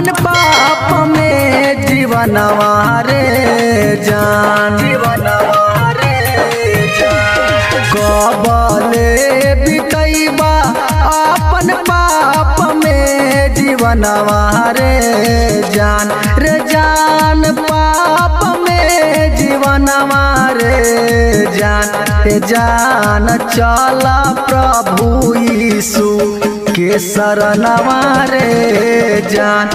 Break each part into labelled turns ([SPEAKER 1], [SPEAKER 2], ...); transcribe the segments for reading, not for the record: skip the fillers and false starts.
[SPEAKER 1] आपन पाप में जीवनवा रे जान जीवनवा रे जान कबले बितैबा आपन पाप में जीवनवा रे जान पाप में जीवनवा रे जान चला प्रभु यीशु के शरणवा रे जान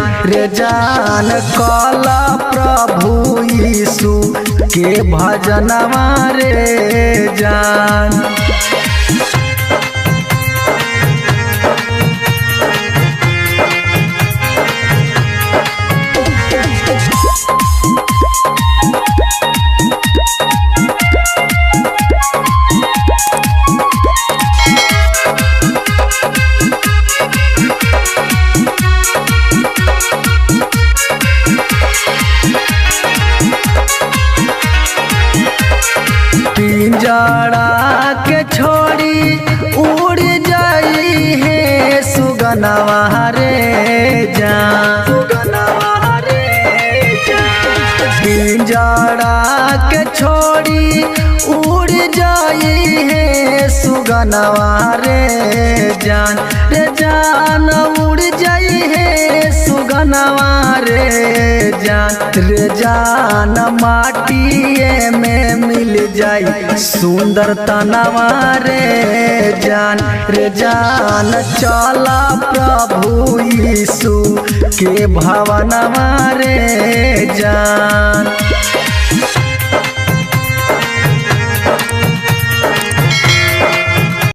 [SPEAKER 1] कला प्रभु यीशु के भजनवा रे जान। पिंजरा के छोड़ी उड़ जाई है सुगनवा रे जान पिंजरा के छोड़ी उड़ जाई है सुगनवा रे जान उड़ जाई है सुगनवा रे जान माटिए में मिल जाई सुंदर तनवा रे जान चला प्रभु यीशु के भवनवा रे जान।